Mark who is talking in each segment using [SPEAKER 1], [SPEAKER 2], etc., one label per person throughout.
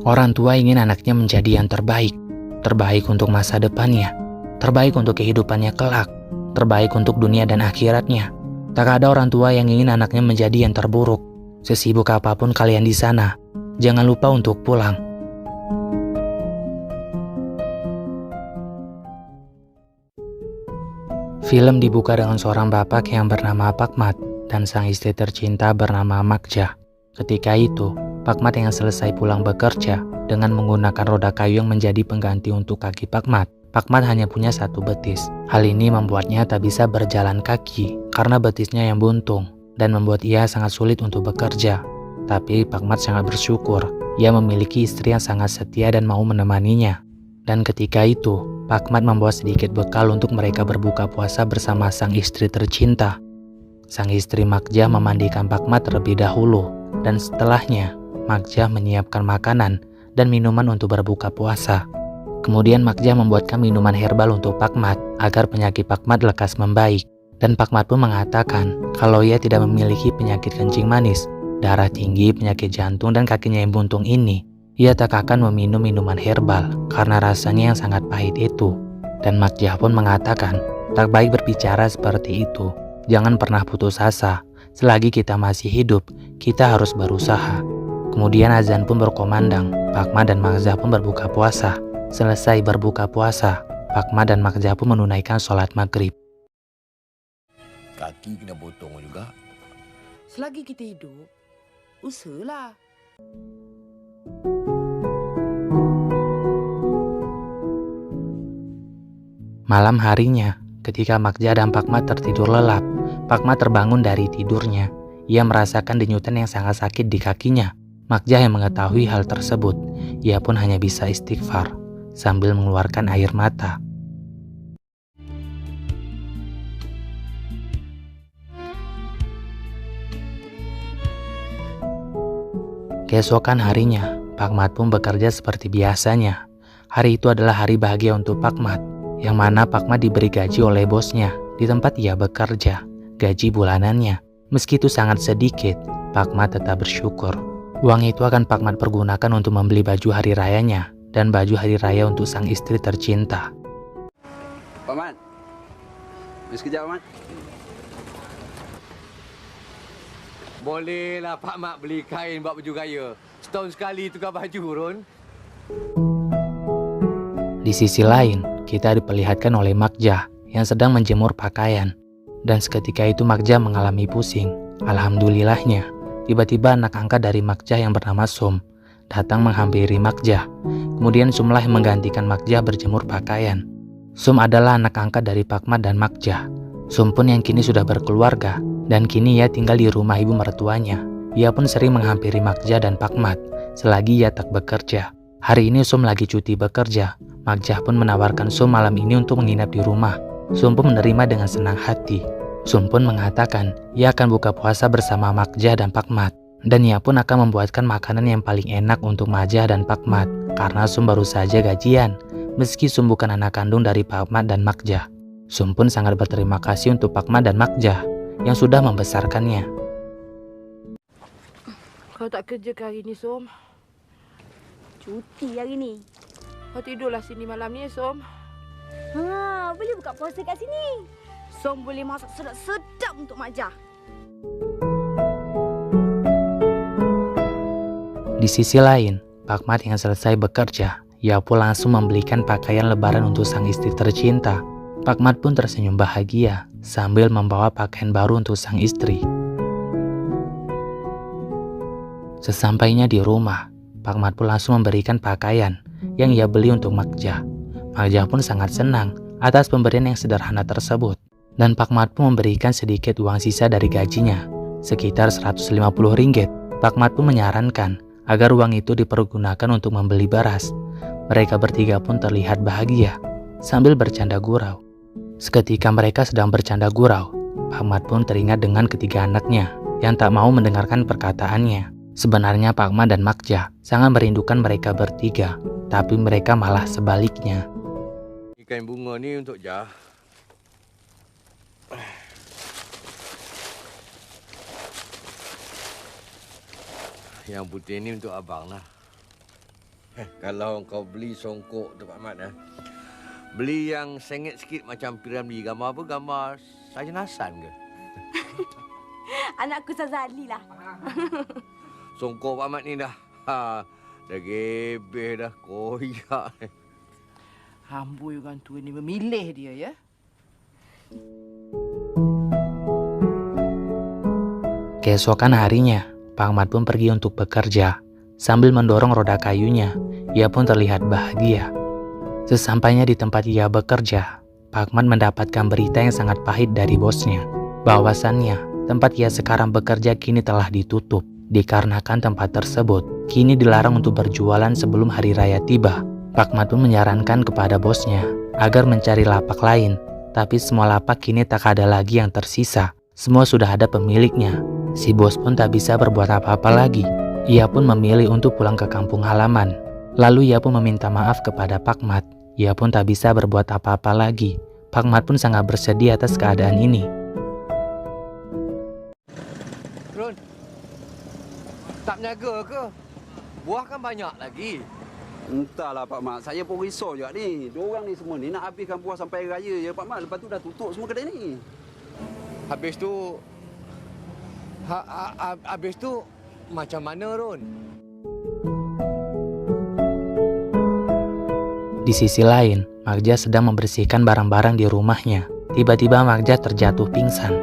[SPEAKER 1] Orang tua ingin anaknya menjadi yang terbaik, terbaik untuk masa depannya, terbaik untuk kehidupannya kelak, terbaik untuk dunia dan akhiratnya. Tak ada orang tua yang ingin anaknya menjadi yang terburuk. Sesibuk apapun kalian di sana, jangan lupa untuk pulang. Film dibuka dengan seorang bapak yang bernama Pakmat dan sang istri tercinta bernama Makja. Ketika itu, Pakmat yang selesai pulang bekerja dengan menggunakan roda kayu yang menjadi pengganti untuk kaki Pakmat. Pakmat hanya punya satu betis. Hal ini membuatnya tak bisa berjalan kaki karena betisnya yang buntung dan membuat ia sangat sulit untuk bekerja. Tapi Pakmat sangat bersyukur. Ia memiliki istri yang sangat setia dan mau menemaninya. Dan ketika itu, Pakmat membawa sedikit bekal untuk mereka berbuka puasa bersama sang istri tercinta. Sang istri Makja memandikan Pakmat terlebih dahulu, dan setelahnya, Makja menyiapkan makanan dan minuman untuk berbuka puasa. Kemudian Makja membuatkan minuman herbal untuk Pakmat agar penyakit Pakmat lekas membaik. Dan Pakmat pun mengatakan kalau ia tidak memiliki penyakit kencing manis, darah tinggi, penyakit jantung, dan kakinya yang buntung ini. Ia tak akan meminum minuman herbal karena rasanya yang sangat pahit itu. Dan Makja pun mengatakan, tak baik berbicara seperti itu. Jangan pernah putus asa. Selagi kita masih hidup, kita harus berusaha. Kemudian azan pun berkumandang. Pakmat dan Makja pun berbuka puasa. Selesai berbuka puasa, Pakmat dan Makja pun menunaikan sholat maghrib.
[SPEAKER 2] Kaki kena potong juga.
[SPEAKER 3] Selagi kita hidup, usahalah.
[SPEAKER 1] Malam harinya, ketika Makja dan Pakmat tertidur lelap, Pakmat terbangun dari tidurnya. Ia merasakan denyutan yang sangat sakit di kakinya. Makja yang mengetahui hal tersebut, ia pun hanya bisa istighfar sambil mengeluarkan air mata. Keesokan harinya, Pakmat pun bekerja seperti biasanya. Hari itu adalah hari bahagia untuk Pakmat, yang mana Pakmat diberi gaji oleh bosnya di tempat ia bekerja, gaji bulanannya. Meski itu sangat sedikit, Pakmat tetap bersyukur. Uang itu akan Pakmat pergunakan untuk membeli baju hari rayanya dan baju hari raya untuk sang istri tercinta.
[SPEAKER 4] Paman, sekejap Paman. Bolehlah Pak Mak beli kain buat baju raya. Setahun sekali tukar baju, Ron.
[SPEAKER 1] Di sisi lain, kita diperlihatkan oleh Makja yang sedang menjemur pakaian. Dan seketika itu Makja mengalami pusing. Alhamdulillahnya, tiba-tiba anak angkat dari Makja yang bernama Sum datang menghampiri Makja. Kemudian Sumlah yang menggantikan Makja berjemur pakaian. Sum adalah anak angkat dari Pakmat dan Makja. Sum pun yang kini sudah berkeluarga dan kini ia tinggal di rumah ibu mertuanya. Ia pun sering menghampiri Makja dan Pakmat selagi ia tak bekerja. Hari ini Sum lagi cuti bekerja. Makja pun menawarkan Sum malam ini untuk menginap di rumah. Sum pun menerima dengan senang hati. Sum pun mengatakan ia akan buka puasa bersama Makja dan Pakmat. Dan ia pun akan membuatkan makanan yang paling enak untuk Makja dan Pakmat. Karena Sum baru saja gajian, meski Sum bukan anak kandung dari Pakmat dan Makja. Sum pun sangat berterima kasih untuk Pakmat dan Makja yang sudah membesarkannya.
[SPEAKER 3] Kau tak kerja ke hari ni, Som?
[SPEAKER 5] Cuti hari ni.
[SPEAKER 3] Kau tidurlah sini malam ni, Som.
[SPEAKER 5] Boleh buka puasa kat sini. Som boleh masak sedap-sedap untuk Makja.
[SPEAKER 1] Di sisi lain, Pakmat yang selesai bekerja, ia pun langsung membelikan pakaian lebaran untuk sang istri tercinta. Pakmat pun tersenyum bahagia sambil membawa pakaian baru untuk sang istri. Sesampainya di rumah, Pakmat pun langsung memberikan pakaian yang ia beli untuk Makja. Makja pun sangat senang atas pemberian yang sederhana tersebut. Dan Pakmat pun memberikan sedikit uang sisa dari gajinya, sekitar 150 ringgit. Pakmat pun menyarankan agar uang itu dipergunakan untuk membeli beras. Mereka bertiga pun terlihat bahagia sambil bercanda gurau. Seketika mereka sedang bercanda gurau, Pakmat pun teringat dengan ketiga anaknya yang tak mau mendengarkan perkataannya. Sebenarnya Pakmat dan Makja sangat merindukan mereka bertiga, tapi mereka malah sebaliknya.
[SPEAKER 4] Ikan bunga ni untuk Jah. Yang putih ni untuk abang lah. Kalau kau beli songkok tu Pak Mat, beli yang sengit sikit macam piramidi. Gambar apa? Gambar Sarjan Hassan ke?
[SPEAKER 5] Anakku Sazali lah.
[SPEAKER 4] Songkok Pak Mat ni dah gebeh dah, koyak.
[SPEAKER 3] Amboi orang tua ni memilih dia ya.
[SPEAKER 1] Keesokan harinya, Pak Mat pun pergi untuk bekerja. Sambil mendorong roda kayunya, ia pun terlihat bahagia. Sesampainya di tempat ia bekerja, Pak Mat mendapatkan berita yang sangat pahit dari bosnya. Bahwasannya, tempat ia sekarang bekerja kini telah ditutup. Dikarenakan tempat tersebut kini dilarang untuk berjualan sebelum hari raya tiba. Pak Mat pun menyarankan kepada bosnya agar mencari lapak lain. Tapi semua lapak kini tak ada lagi yang tersisa. Semua sudah ada pemiliknya. Si bos pun tak bisa berbuat apa-apa lagi. Ia pun memilih untuk pulang ke kampung halaman. Lalu ia pun meminta maaf kepada Pak Mat. Ia pun tak bisa berbuat apa-apa lagi. Pak Mat pun sangat bersedih atas keadaan ini.
[SPEAKER 4] Ron, tak menjaga ke? Buah kan banyak lagi.
[SPEAKER 2] Entahlah Pak Mat, saya pun risau juga ni. Diorang ni semua ni nak habiskan buah sampai raya je Pak Mat. Lepas tu dah tutup semua kedai ni.
[SPEAKER 4] Habis tu... habis tu macam mana, Ron?
[SPEAKER 1] Di sisi lain, Magja sedang membersihkan barang-barang di rumahnya. Tiba-tiba Magja terjatuh pingsan.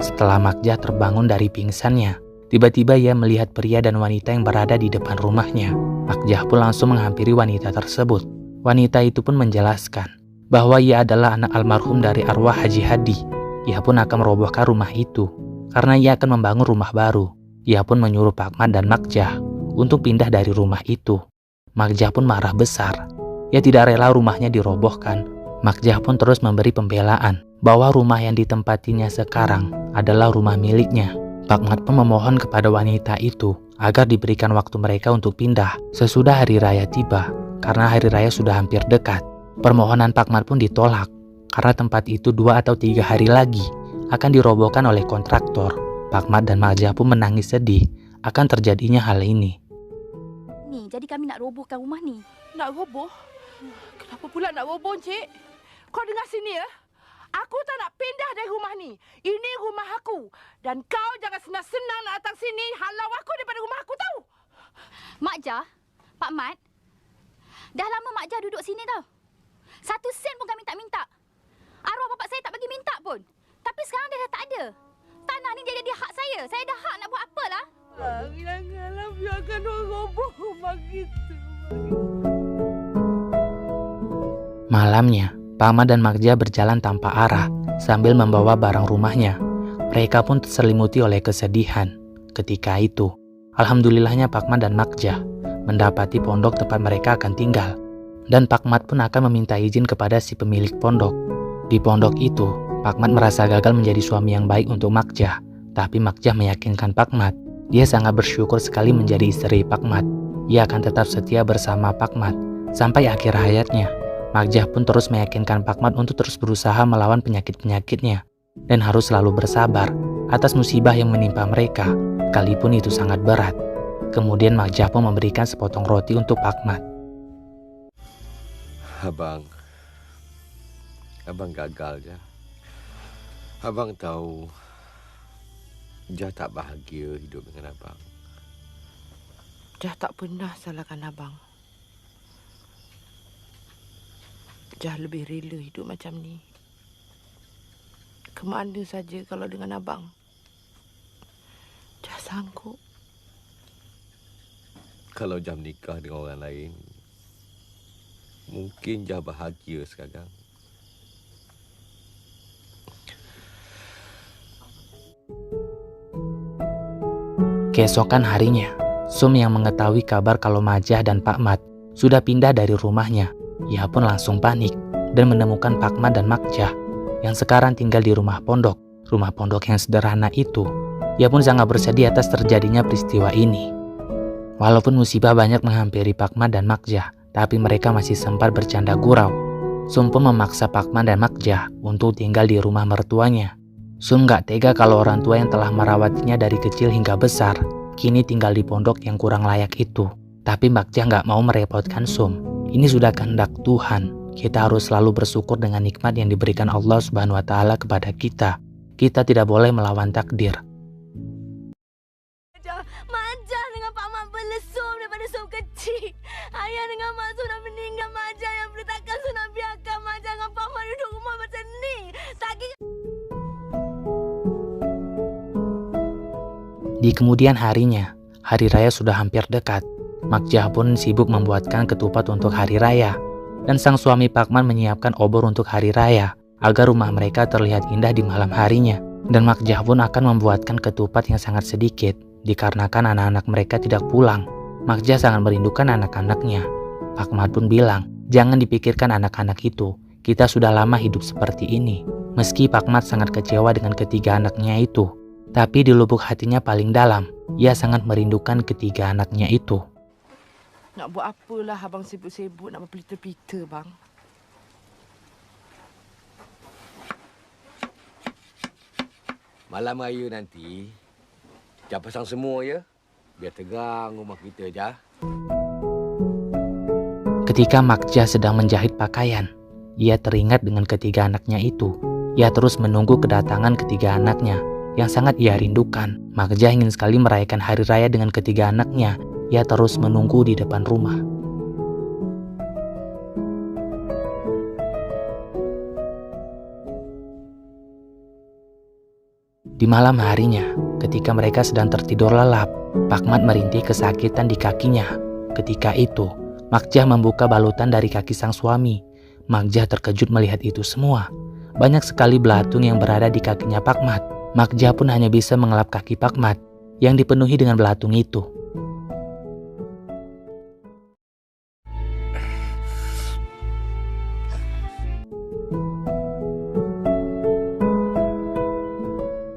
[SPEAKER 1] Setelah Magja terbangun dari pingsannya, tiba-tiba ia melihat pria dan wanita yang berada di depan rumahnya. Magja pun langsung menghampiri wanita tersebut. Wanita itu pun menjelaskan bahwa ia adalah anak almarhum dari arwah Haji Hadi. Ia pun akan merobohkan rumah itu karena ia akan membangun rumah baru. Ia pun menyuruh Pak Mat dan Magja untuk pindah dari rumah itu. Magja pun marah besar. Ia tidak rela rumahnya dirobohkan. Magja pun terus memberi pembelaan bahwa rumah yang ditempatinya sekarang adalah rumah miliknya. Pak Mat pun memohon kepada wanita itu agar diberikan waktu mereka untuk pindah sesudah hari raya tiba, karena hari raya sudah hampir dekat. Permohonan Pak Mat pun ditolak karena tempat itu 2 atau 3 hari lagi akan dirobohkan oleh kontraktor. Pak Mat dan Magja pun menangis sedih akan terjadinya hal ini.
[SPEAKER 5] Ni, jadi kami nak robohkan rumah ni.
[SPEAKER 3] Nak roboh? Kenapa pula nak roboh, Cik? Kau dengar sini ya. Aku tak nak pindah dari rumah ni. Ini rumah aku. Dan kau jangan senang-senang nak datang sini halau aku daripada rumah aku, tahu?
[SPEAKER 5] Mak Jah, Pak Mat, dah lama Mak Jah duduk sini tau. 1 sen pun kami tak minta. Arwah bapak saya tak bagi minta pun. Tapi sekarang dia dah tak ada. Tanah ni dia jadi hak saya. Saya dah hak nak buat apalah.
[SPEAKER 3] Janganlah biarkan orang roboh rumah kita.
[SPEAKER 1] Malamnya, Pak Mat dan Magja berjalan tanpa arah sambil membawa barang rumahnya. Mereka pun terselimuti oleh kesedihan. Ketika itu, alhamdulillahnya Pak Mat dan Magja mendapati pondok tempat mereka akan tinggal. Dan Pak Mat pun akan meminta izin kepada si pemilik pondok. Di pondok itu, Pak Mat merasa gagal menjadi suami yang baik untuk Magja. Tapi Magja meyakinkan Pak Mat, dia sangat bersyukur sekali menjadi istri Pak Mat. Ia akan tetap setia bersama Pak Mat sampai akhir hayatnya. Magja pun terus meyakinkan Pak Mat untuk terus berusaha melawan penyakit-penyakitnya dan harus selalu bersabar atas musibah yang menimpa mereka, sekalipun itu sangat berat. Kemudian Magja pun memberikan sepotong roti untuk Pak Mat.
[SPEAKER 4] Abang gagal je. Abang tahu Jah tak bahagia hidup dengan abang.
[SPEAKER 3] Jah tak pernah salahkan abang. Jah lebih rela hidup macam ni. Kemana saja kalau dengan abang. Jah sanggup.
[SPEAKER 4] Kalau Jah nikah dengan orang lain, mungkin Jah bahagia sekarang.
[SPEAKER 1] Keesokan harinya, Sum yang mengetahui kabar kalau Magja dan Pak Mat sudah pindah dari rumahnya, ia pun langsung panik dan menemukan Pak Mat dan Magja yang sekarang tinggal di rumah pondok yang sederhana itu. Ia pun sangat bersedih atas terjadinya peristiwa ini. Walaupun musibah banyak menghampiri Pak Mat dan Magja, tapi mereka masih sempat bercanda gurau. Sum pun memaksa Pak Mat dan Magja untuk tinggal di rumah mertuanya. Sum gak tega kalau orang tua yang telah merawatnya dari kecil hingga besar kini tinggal di pondok yang kurang layak itu. Tapi Makjah nggak mau merepotkan Sum. Ini sudah kehendak Tuhan. Kita harus selalu bersyukur dengan nikmat yang diberikan Allah Subhanahu wa Ta'ala kepada kita. Kita tidak boleh melawan takdir.
[SPEAKER 6] Majah dengan Pak Mat berlesum daripada Sum kecil. Ayah dengan Mak Sum dah meninggal. Majah yang boleh takkan Sum nak biarkan Majah dengan Pak Mat duduk rumah macam ni. Tak kira.
[SPEAKER 1] Di kemudian harinya, hari raya sudah hampir dekat. Makjah pun sibuk membuatkan ketupat untuk hari raya. Dan sang suami Pakmat menyiapkan obor untuk hari raya, agar rumah mereka terlihat indah di malam harinya. Dan Makjah pun akan membuatkan ketupat yang sangat sedikit, dikarenakan anak-anak mereka tidak pulang. Makjah sangat merindukan anak-anaknya. Pakmat pun bilang, jangan dipikirkan anak-anak itu, kita sudah lama hidup seperti ini. Meski Pakmat sangat kecewa dengan ketiga anaknya itu, tapi di lubuk hatinya paling dalam, ia sangat merindukan ketiga anaknya itu.
[SPEAKER 3] Nak buat apalah abang sibuk-sibuk nak berpelita-pelita, bang.
[SPEAKER 4] Malam raya nanti, Jah pasang semua ya. Biar tegang rumah kita, Jah.
[SPEAKER 1] Ketika Makjah sedang menjahit pakaian, ia teringat dengan ketiga anaknya itu. Ia terus menunggu kedatangan ketiga anaknya yang sangat ia rindukan. Makjah ingin sekali merayakan hari raya dengan ketiga anaknya. Ia terus menunggu di depan rumah. Di malam harinya, ketika mereka sedang tertidur lelap, Pakmat merintih kesakitan di kakinya. Ketika itu, Makjah membuka balutan dari kaki sang suami. Makjah terkejut melihat itu semua. Banyak sekali belatung yang berada di kakinya Pakmat. Makjah pun hanya bisa mengelap kaki Pakmat yang dipenuhi dengan belatung itu.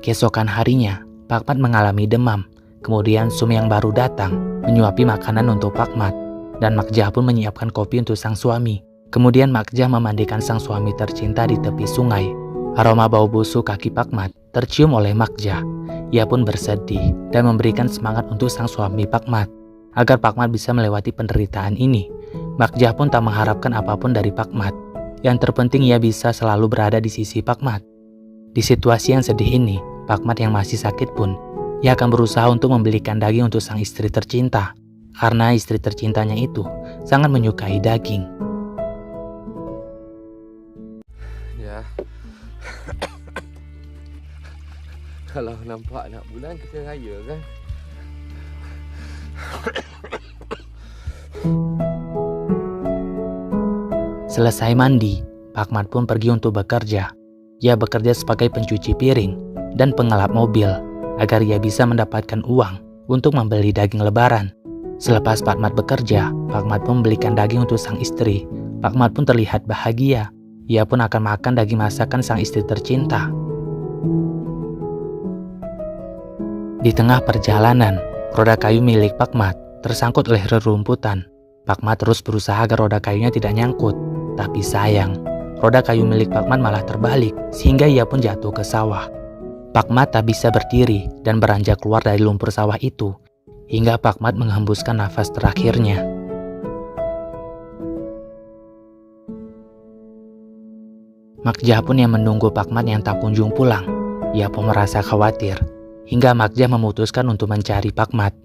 [SPEAKER 1] Keesokan harinya, Pakmat mengalami demam. Kemudian Sum yang baru datang menyuapi makanan untuk Pakmat. Dan Makjah pun menyiapkan kopi untuk sang suami. Kemudian Makjah memandikan sang suami tercinta di tepi sungai. Aroma bau busuk kaki Pakmat tercium oleh Makjah. Ia pun bersedih dan memberikan semangat untuk sang suami Pakmat agar Pakmat bisa melewati penderitaan ini. Makjah pun tak mengharapkan apapun dari Pakmat. Yang terpenting ia bisa selalu berada di sisi Pakmat. Di situasi yang sedih ini, Pakmat yang masih sakit pun, ia akan berusaha untuk membelikan daging untuk sang istri tercinta. Karena istri tercintanya itu sangat menyukai daging.
[SPEAKER 4] Ya. Kalau nampak nak bulan kita raya kan.
[SPEAKER 1] Selesai mandi, Pakmat pun pergi untuk bekerja. Ia bekerja sebagai pencuci piring dan pengelap mobil agar ia bisa mendapatkan uang untuk membeli daging lebaran. Selepas Pakmat bekerja, Pakmat pun membelikan daging untuk sang istri. Pakmat pun terlihat bahagia. Ia pun akan makan daging masakan sang istri tercinta. Di tengah perjalanan, roda kayu milik Pakmat tersangkut oleh rerumputan. Pakmat terus berusaha agar roda kayunya tidak nyangkut. Tapi sayang, roda kayu milik Pakmat malah terbalik sehingga ia pun jatuh ke sawah. Pakmat tak bisa berdiri dan beranjak keluar dari lumpur sawah itu hingga Pakmat menghembuskan nafas terakhirnya. Makjah pun yang menunggu Pakmat yang tak kunjung pulang. Ia pun merasa khawatir hingga Makjah memutuskan untuk mencari Pakmat.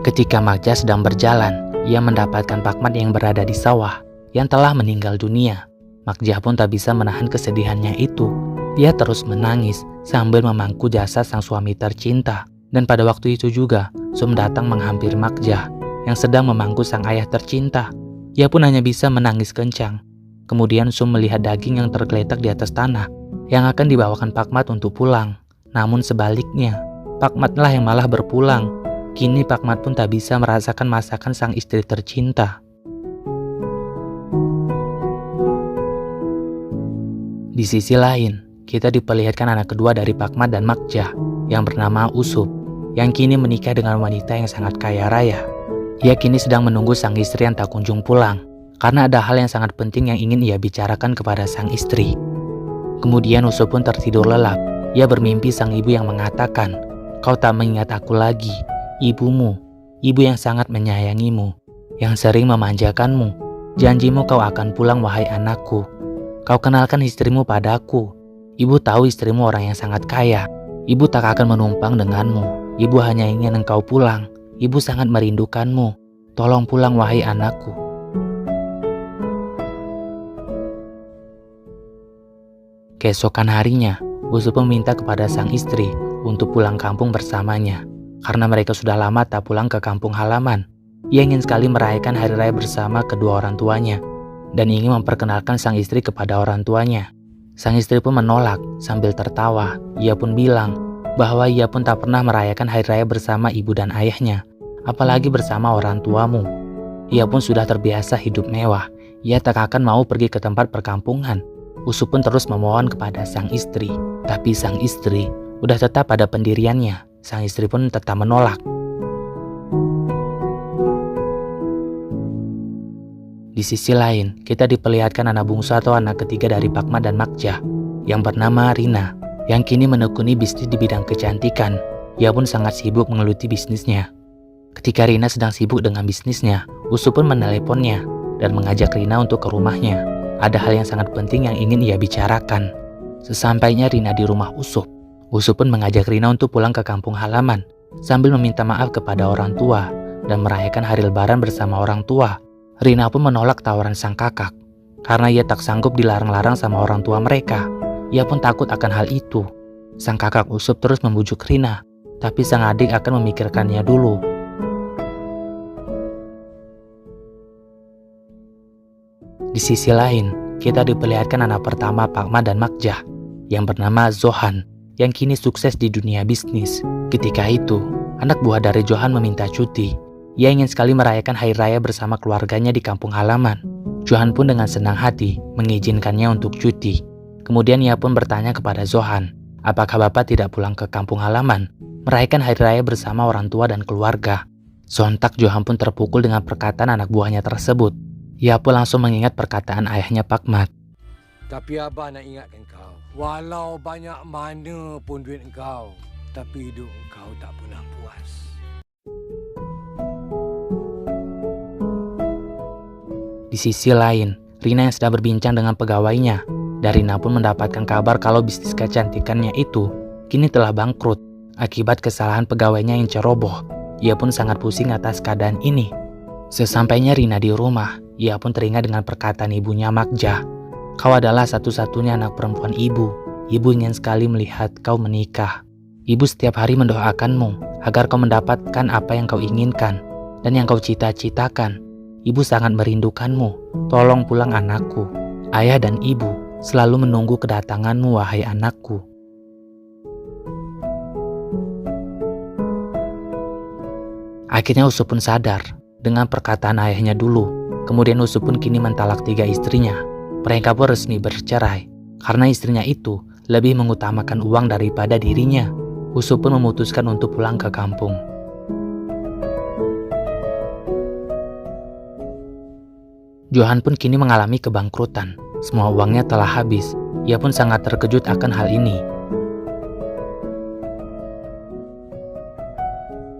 [SPEAKER 1] Ketika Makjah sedang berjalan, ia mendapatkan Pakmat yang berada di sawah yang telah meninggal dunia. Makjah pun tak bisa menahan kesedihannya itu. Ia terus menangis sambil memangku jasad sang suami tercinta. Dan pada waktu itu juga, Sum datang menghampiri Makjah yang sedang memangku sang ayah tercinta. Ia pun hanya bisa menangis kencang. Kemudian Sum melihat daging yang tergeletak di atas tanah yang akan dibawakan Pakmat untuk pulang. Namun sebaliknya, Pakmatlah yang malah berpulang. Kini Pakmat pun tak bisa merasakan masakan sang istri tercinta. Di sisi lain, kita diperlihatkan anak kedua dari Pakmat dan Makjah yang bernama Usup, yang kini menikah dengan wanita yang sangat kaya raya. Ia kini sedang menunggu sang istri yang tak kunjung pulang, karena ada hal yang sangat penting yang ingin ia bicarakan kepada sang istri. Kemudian Usup pun tertidur lelap. Ia bermimpi sang ibu yang mengatakan, "Kau tak mengingat aku lagi, ibumu, ibu yang sangat menyayangimu." yang sering memanjakanmu. Janjimu kau akan pulang wahai anakku. Kau kenalkan istrimu padaku. Ibu tahu istrimu orang yang sangat kaya. Ibu tak akan menumpang denganmu. Ibu hanya ingin engkau pulang. Ibu sangat merindukanmu. Tolong pulang wahai anakku. Keesokan harinya, Usop meminta kepada sang istri untuk pulang kampung bersamanya. Karena mereka sudah lama tak pulang ke kampung halaman. Ia ingin sekali merayakan hari raya bersama kedua orang tuanya dan ingin memperkenalkan sang istri kepada orang tuanya. Sang istri pun menolak sambil tertawa. Ia pun bilang bahwa ia pun tak pernah merayakan hari raya bersama ibu dan ayahnya, apalagi bersama orang tuamu. Ia pun sudah terbiasa hidup mewah. Ia tak akan mau pergi ke tempat perkampungan. Usop pun terus memohon kepada sang istri, tapi sang istri udah tetap pada pendiriannya. Sang istri pun tetap menolak. Di sisi lain, kita diperlihatkan anak bungsu atau anak ketiga dari Pakmat dan Makjah yang bernama Rina, yang kini menekuni bisnis di bidang kecantikan. Ia pun sangat sibuk menggeluti bisnisnya. Ketika Rina sedang sibuk dengan bisnisnya, Usop pun meneleponnya dan mengajak Rina untuk ke rumahnya. Ada hal yang sangat penting yang ingin ia bicarakan. Sesampainya Rina di rumah Usop pun mengajak Rina untuk pulang ke kampung halaman sambil meminta maaf kepada orang tua dan merayakan hari lebaran bersama orang tua. Rina pun menolak tawaran sang kakak karena ia tak sanggup dilarang-larang sama orang tua mereka. Ia pun takut akan hal itu. Sang kakak Usop terus membujuk Rina, tapi sang adik akan memikirkannya dulu. Di sisi lain, kita diperlihatkan anak pertama Pakmat dan Makjah yang bernama Zohan, yang kini sukses di dunia bisnis. Ketika itu, anak buah dari Johan meminta cuti. Ia ingin sekali merayakan hari raya bersama keluarganya di kampung halaman. Johan pun dengan senang hati mengizinkannya untuk cuti. Kemudian ia pun bertanya kepada Zohan, apakah bapak tidak pulang ke kampung halaman, merayakan hari raya bersama orang tua dan keluarga. Sontak Johan pun terpukul dengan perkataan anak buahnya tersebut. Ia pun langsung mengingat perkataan ayahnya Pakmat.
[SPEAKER 4] Tapi Abah nak ingatkan kau, walau banyak mana pun duit engkau, tapi hidup engkau tak pernah puas.
[SPEAKER 1] Di sisi lain, Rina yang sedang berbincang dengan pegawainya, dan Rina pun mendapatkan kabar kalau bisnis kecantikannya itu kini telah bangkrut akibat kesalahan pegawainya yang ceroboh. Ia pun sangat pusing atas keadaan ini. Sesampainya Rina di rumah, ia pun teringat dengan perkataan ibunya Makjah. Kau adalah satu-satunya anak perempuan ibu. Ibu ingin sekali melihat kau menikah. Ibu setiap hari mendoakanmu agar kau mendapatkan apa yang kau inginkan dan yang kau cita-citakan. Ibu sangat merindukanmu. Tolong pulang anakku. Ayah dan ibu selalu menunggu kedatanganmu wahai anakku. Akhirnya Usop pun sadar dengan perkataan ayahnya dulu. Kemudian Usop pun kini mentalak 3 istrinya. Mereka pun resmi bercerai karena istrinya itu lebih mengutamakan uang daripada dirinya. Usop pun memutuskan untuk pulang ke kampung. Johan pun kini mengalami kebangkrutan. Semua uangnya telah habis. Ia pun sangat terkejut akan hal ini.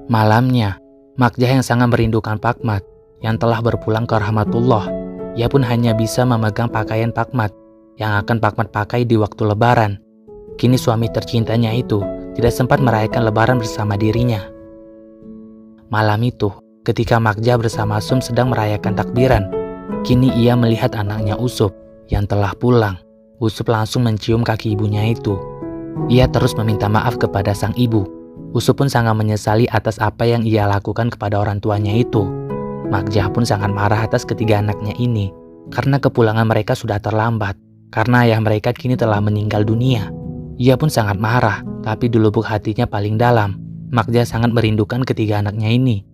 [SPEAKER 1] Malamnya, Makjah yang sangat merindukan Pakmat yang telah berpulang ke rahmatullah. Ia pun hanya bisa memegang pakaian Pakmat yang akan Pakmat pakai di waktu lebaran. Kini suami tercintanya itu tidak sempat merayakan lebaran bersama dirinya. Malam itu, ketika Makjah bersama Sum sedang merayakan takbiran, kini ia melihat anaknya Usop yang telah pulang. Usop langsung mencium kaki ibunya itu. Ia terus meminta maaf kepada sang ibu. Usop pun sangat menyesali atas apa yang ia lakukan kepada orang tuanya itu. Makjah pun sangat marah atas ketiga anaknya ini karena kepulangan mereka sudah terlambat karena ayah mereka kini telah meninggal dunia. Ia pun sangat marah, tapi di lubuk hatinya paling dalam, Makjah sangat merindukan ketiga anaknya ini.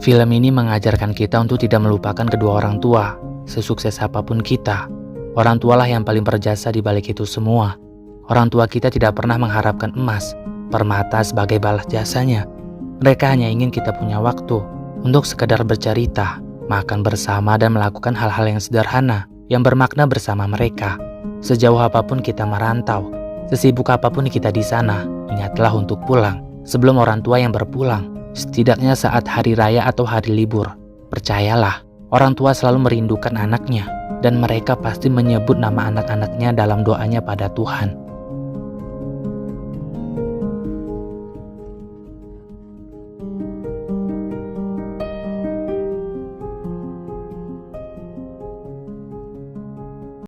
[SPEAKER 1] Film ini mengajarkan kita untuk tidak melupakan kedua orang tua. Sesukses apapun kita, orang tualah yang paling berjasa di balik itu semua. Orang tua kita tidak pernah mengharapkan emas, permata sebagai balas jasanya. Mereka hanya ingin kita punya waktu untuk sekedar bercerita, makan bersama dan melakukan hal-hal yang sederhana yang bermakna bersama mereka. Sejauh apapun kita merantau, sesibuk apapun kita di sana, ingatlah untuk pulang sebelum orang tua yang berpulang Setidaknya saat hari raya atau hari libur, percayalah, orang tua selalu merindukan anaknya dan mereka pasti menyebut nama anak-anaknya dalam doanya pada Tuhan.